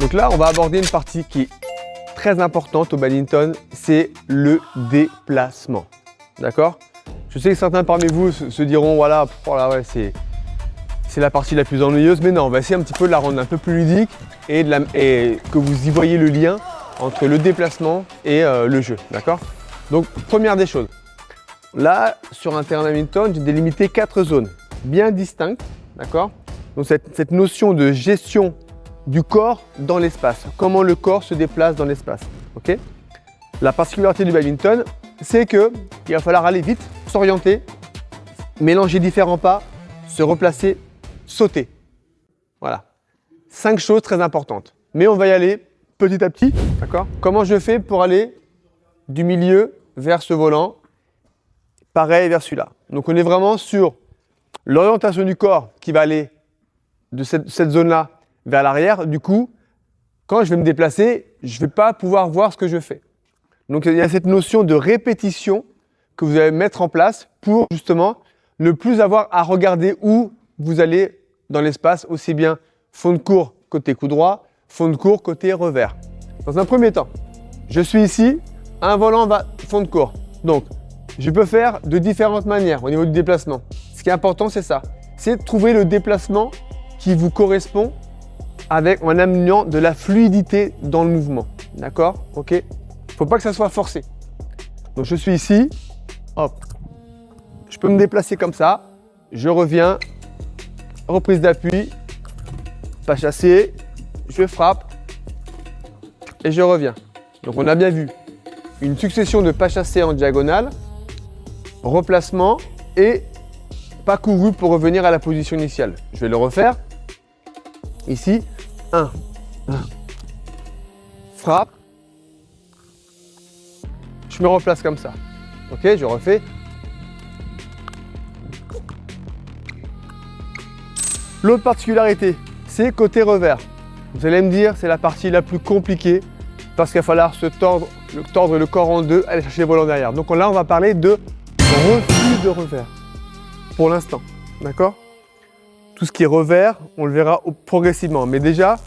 Donc là, on va aborder une partie qui est très importante au badminton, c'est le déplacement. D'accord? Je sais que certains parmi vous se diront, voilà, oh là, ouais, c'est la partie la plus ennuyeuse, mais non, on va essayer un petit peu de la rendre un peu plus ludique et que vous y voyez le lien entre le déplacement et le jeu. D'accord? Donc, première des choses. Là, sur un terrain de badminton, j'ai délimité 4 zones bien distinctes. D'accord? Donc, cette notion de gestion du corps dans l'espace. Comment le corps se déplace dans l'espace. Okay? La particularité du badminton, c'est qu'il va falloir aller vite, s'orienter, mélanger différents pas, se replacer, sauter. Voilà. 5 choses très importantes. Mais on va y aller petit à petit. D'accord? Comment je fais pour aller du milieu vers ce volant, pareil vers celui-là. Donc on est vraiment sur l'orientation du corps qui va aller de cette zone-là vers l'arrière. Du coup, quand je vais me déplacer, je ne vais pas pouvoir voir ce que je fais. Donc il y a cette notion de répétition que vous allez mettre en place pour justement ne plus avoir à regarder où vous allez dans l'espace, aussi bien fond de court côté coup droit, fond de court côté revers. Dans un premier temps, je suis ici, un volant va fond de court. Donc je peux faire de différentes manières au niveau du déplacement. Ce qui est important, c'est ça. C'est de trouver le déplacement qui vous correspond en amenant de la fluidité dans le mouvement. D'accord? Ok? Il ne faut pas que ça soit forcé. Donc je suis ici, hop. Je peux me déplacer comme ça. Je reviens, reprise d'appui, pas chassé, je frappe et je reviens. Donc on a bien vu une succession de pas chassés en diagonale, replacement et pas couru pour revenir à la position initiale. Je vais le refaire. Ici, 1, frappe, je me replace comme ça. Ok, je refais. L'autre particularité, c'est côté revers. Vous allez me dire, c'est la partie la plus compliquée parce qu'il va falloir tordre le corps en deux, aller chercher le volant derrière. Donc là, on va parler de refus de revers pour l'instant. D'accord? Tout ce qui est revers, on le verra progressivement. Mais déjà,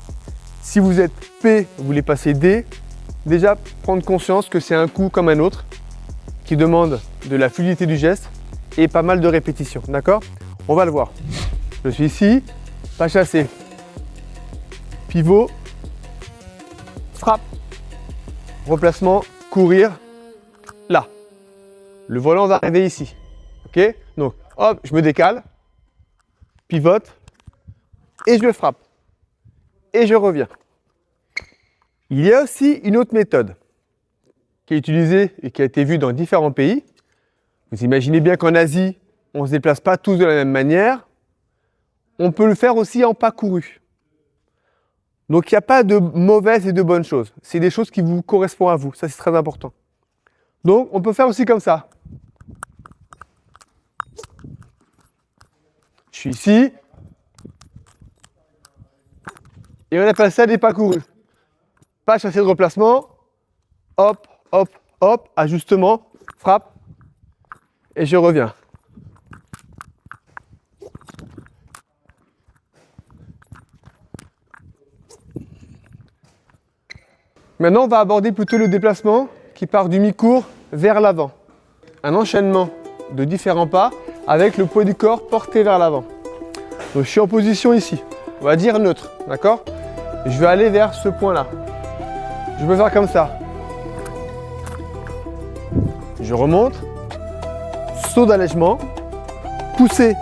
si vous êtes P, vous voulez passer D, déjà prendre conscience que c'est un coup comme un autre qui demande de la fluidité du geste et pas mal de répétitions. D'accord? On va le voir. Je suis ici, pas chassé. Pivot, frappe, replacement, courir, là. Le volant va arriver ici. Ok? Donc, hop, je me décale, pivote, et je frappe. Et je reviens. Il y a aussi une autre méthode qui est utilisée et qui a été vue dans différents pays. Vous imaginez bien qu'en Asie, on ne se déplace pas tous de la même manière. On peut le faire aussi en pas couru. Donc il n'y a pas de mauvaises et de bonnes choses. C'est des choses qui vous correspondent à vous. Ça, c'est très important. Donc on peut faire aussi comme ça. Je suis ici. Et on appelle ça des pas courus. Pas chassé de replacement. Hop, hop, hop. Ajustement. Frappe. Et je reviens. Maintenant, on va aborder plutôt le déplacement qui part du mi-court vers l'avant. Un enchaînement de différents pas avec le poids du corps porté vers l'avant. Donc, je suis en position ici. On va dire neutre, d'accord? Je vais aller vers ce point-là. Je peux faire comme ça. Je remonte. Saut d'allègement. Pousser,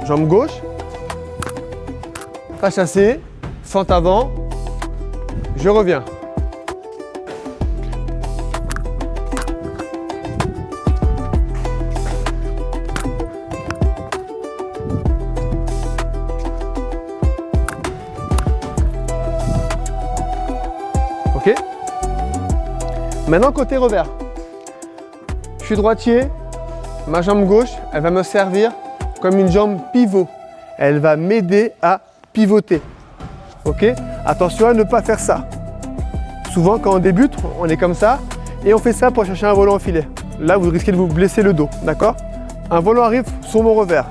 jambe gauche. Pas chassé. Fente avant. Je reviens. Ok? Maintenant, côté revers. Je suis droitier. Ma jambe gauche, elle va me servir comme une jambe pivot. Elle va m'aider à pivoter. Ok? Attention à ne pas faire ça. Souvent, quand on débute, on est comme ça et on fait ça pour chercher un volant au filet. Là, vous risquez de vous blesser le dos. D'accord? Un volant arrive sur mon revers.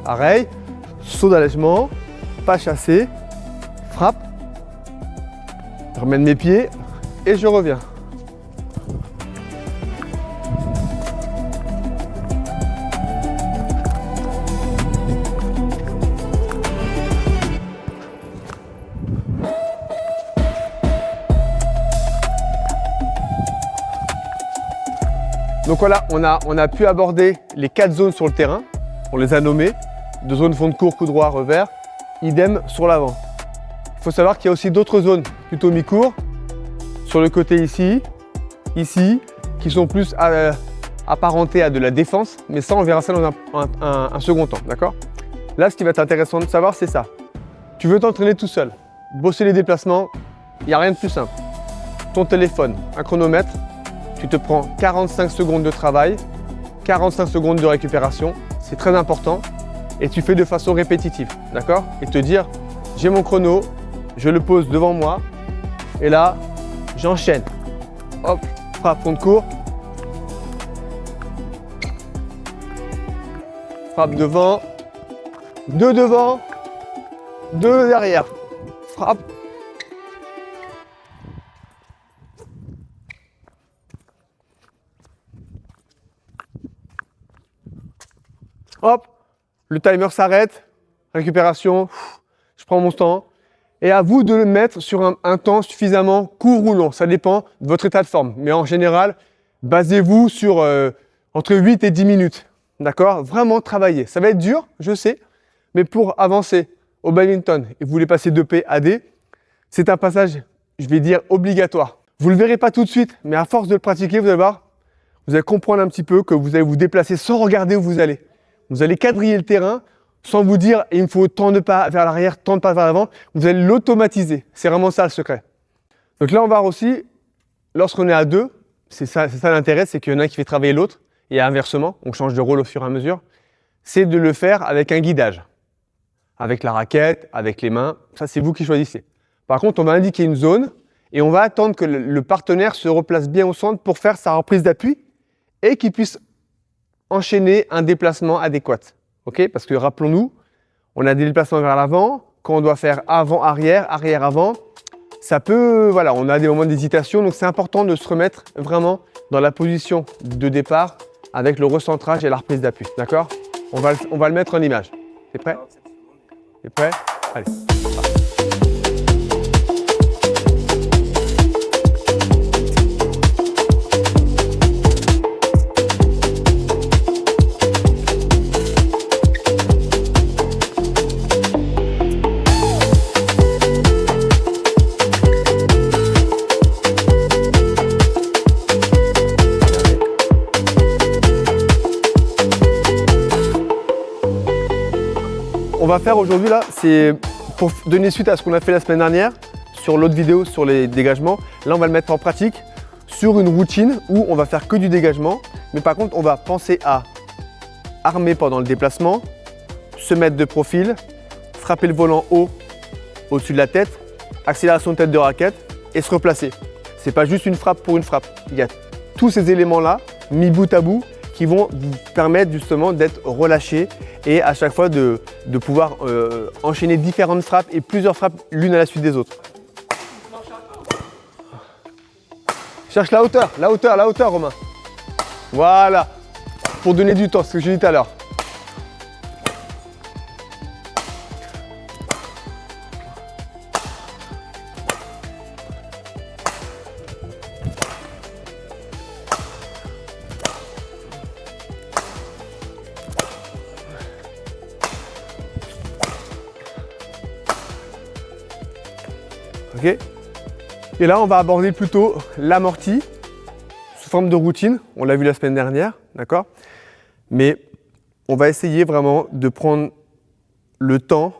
Pareil, saut d'allègement, pas chassé, frappe, Je ramène mes pieds et je reviens. Donc voilà, on a pu aborder les 4 zones sur le terrain. On les a nommées. 2 zones fond de cours, coup droit, revers. Idem sur l'avant. Il faut savoir qu'il y a aussi d'autres zones plutôt mi-court. Sur le côté ici, qui sont plus apparentées à de la défense. Mais ça, on verra ça dans un second temps, d'accord? Là, ce qui va être intéressant de savoir, c'est ça. Tu veux t'entraîner tout seul, bosser les déplacements, il n'y a rien de plus simple. Ton téléphone, un chronomètre, tu te prends 45 secondes de travail, 45 secondes de récupération, c'est très important. Et tu fais de façon répétitive, d'accord? Et te dire, j'ai mon chrono, je le pose devant moi, et là, j'enchaîne. Hop, frappe fond de cours. Frappe devant, 2 devant, 2 derrière. Frappe. Hop, le timer s'arrête, récupération, je prends mon temps. Et à vous de le mettre sur un temps suffisamment court ou long, ça dépend de votre état de forme. Mais en général, basez-vous sur entre 8 et 10 minutes. D'accord? Vraiment travailler. Ça va être dur, je sais, mais pour avancer au badminton et vous voulez passer de P à D, c'est un passage, je vais dire, obligatoire. Vous ne le verrez pas tout de suite, mais à force de le pratiquer, vous allez voir, vous allez comprendre un petit peu que vous allez vous déplacer sans regarder où vous allez. Vous allez quadriller le terrain sans vous dire il me faut tant de pas vers l'arrière, tant de pas vers l'avant. Vous allez l'automatiser. C'est vraiment ça le secret. Donc là, on va voir aussi, lorsqu'on est à 2, c'est ça l'intérêt, c'est qu'il y en a un qui fait travailler l'autre et inversement, on change de rôle au fur et à mesure. C'est de le faire avec un guidage. Avec la raquette, avec les mains, ça c'est vous qui choisissez. Par contre, on va indiquer une zone et on va attendre que le partenaire se replace bien au centre pour faire sa reprise d'appui et qu'il puisse enchaîner un déplacement adéquat. Okay? Parce que rappelons-nous, on a des déplacements vers l'avant, quand on doit faire avant-arrière, arrière-avant, ça peut, voilà, on a des moments d'hésitation, donc c'est important de se remettre vraiment dans la position de départ avec le recentrage et la reprise d'appui, d'accord? On va le mettre en image. T'es prêt? T'es prêt? Allez. On va faire aujourd'hui là, c'est pour donner suite à ce qu'on a fait la semaine dernière sur l'autre vidéo sur les dégagements. Là, on va le mettre en pratique sur une routine où on va faire que du dégagement. Mais par contre, on va penser à armer pendant le déplacement, se mettre de profil, frapper le volant haut au-dessus de la tête, accélération de tête de raquette et se replacer. C'est pas juste une frappe pour une frappe. Il y a tous ces éléments-là mis bout à bout qui vont vous permettre justement d'être relâché et à chaque fois de pouvoir enchaîner différentes frappes et plusieurs frappes l'une à la suite des autres. Cherche la hauteur, Romain. Voilà, pour donner du temps, ce que j'ai dit tout à l'heure. Okay. Et là, on va aborder plutôt l'amorti sous forme de routine. On l'a vu la semaine dernière, d'accord? Mais on va essayer vraiment de prendre le temps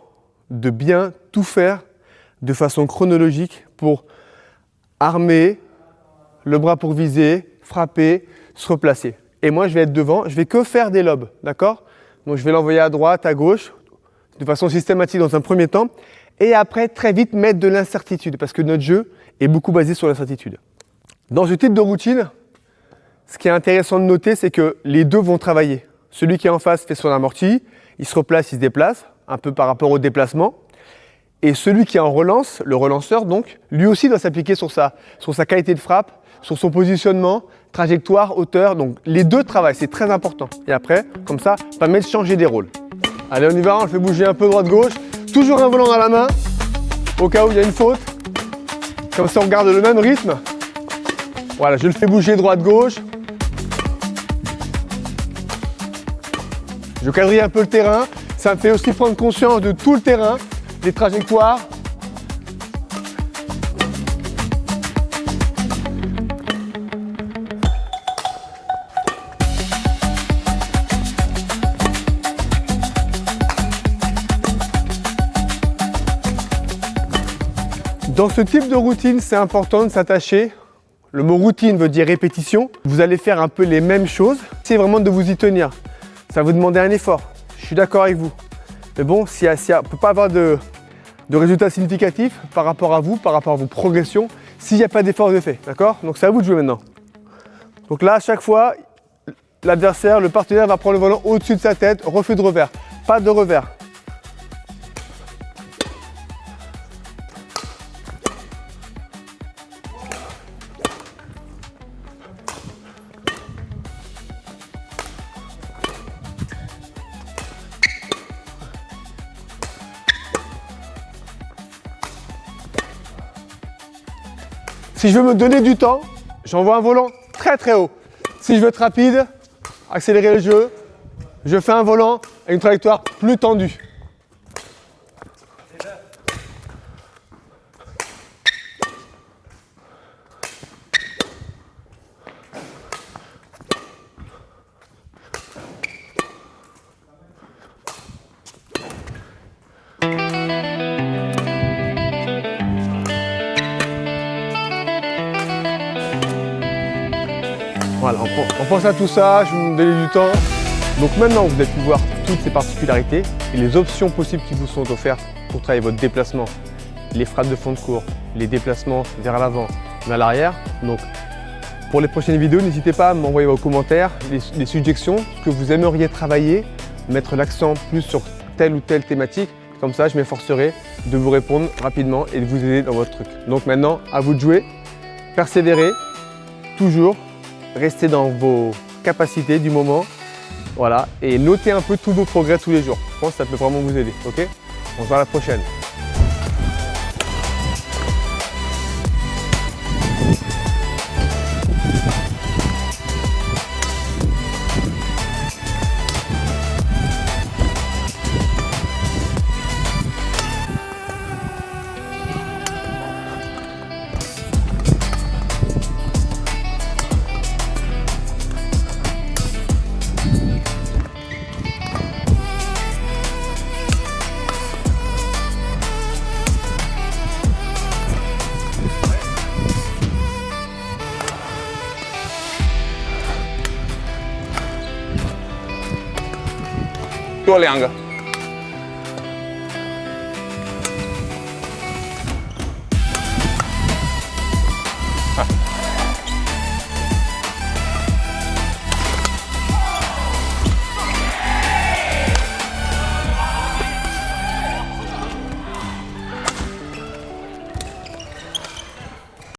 de bien tout faire de façon chronologique pour armer, le bras pour viser, frapper, se replacer. Et moi, je vais être devant, je vais que faire des lobes, d'accord? Donc, je vais l'envoyer à droite, à gauche, de façon systématique dans un premier temps. Et après, très vite, mettre de l'incertitude, parce que notre jeu est beaucoup basé sur l'incertitude. Dans ce type de routine, ce qui est intéressant de noter, c'est que les deux vont travailler. Celui qui est en face fait son amorti, il se replace, il se déplace, un peu par rapport au déplacement. Et celui qui est en relance, le relanceur donc, lui aussi doit s'appliquer sur sa qualité de frappe, sur son positionnement, trajectoire, hauteur. Donc les deux travaillent, c'est très important. Et après, comme ça permet de changer des rôles. Allez, on y va, on le fait bouger un peu droite-gauche. Toujours un volant dans la main, au cas où il y a une faute. Comme ça, on garde le même rythme. Voilà, je le fais bouger droite-gauche. Je quadrille un peu le terrain. Ça me fait aussi prendre conscience de tout le terrain, des trajectoires. Dans ce type de routine, c'est important de s'attacher. Le mot routine veut dire répétition. Vous allez faire un peu les mêmes choses. C'est vraiment de vous y tenir. Ça va vous demander un effort. Je suis d'accord avec vous. Mais bon, on ne peut pas avoir de résultats significatifs par rapport à vous, par rapport à vos progressions, s'il n'y a pas d'effort de fait. D'accord? Donc c'est à vous de jouer maintenant. Donc là, à chaque fois, l'adversaire, le partenaire va prendre le volant au-dessus de sa tête, refus de revers. Pas de revers. Si je veux me donner du temps, j'envoie un volant très très haut. Si je veux être rapide, accélérer le jeu, je fais un volant avec une trajectoire plus tendue. Voilà, on pense à tout ça, je vais me donner du temps. Donc maintenant, vous avez pu voir toutes ces particularités et les options possibles qui vous sont offertes pour travailler votre déplacement, les frappes de fond de cours, les déplacements vers l'avant, vers l'arrière. Donc pour les prochaines vidéos, n'hésitez pas à m'envoyer vos commentaires, les suggestions, ce que vous aimeriez travailler, mettre l'accent plus sur telle ou telle thématique. Comme ça, je m'efforcerai de vous répondre rapidement et de vous aider dans votre truc. Donc maintenant, à vous de jouer, persévérez, toujours. Restez dans vos capacités du moment, voilà, et notez un peu tous vos progrès tous les jours. Je pense que ça peut vraiment vous aider, ok? On se voit à la prochaine.多2个。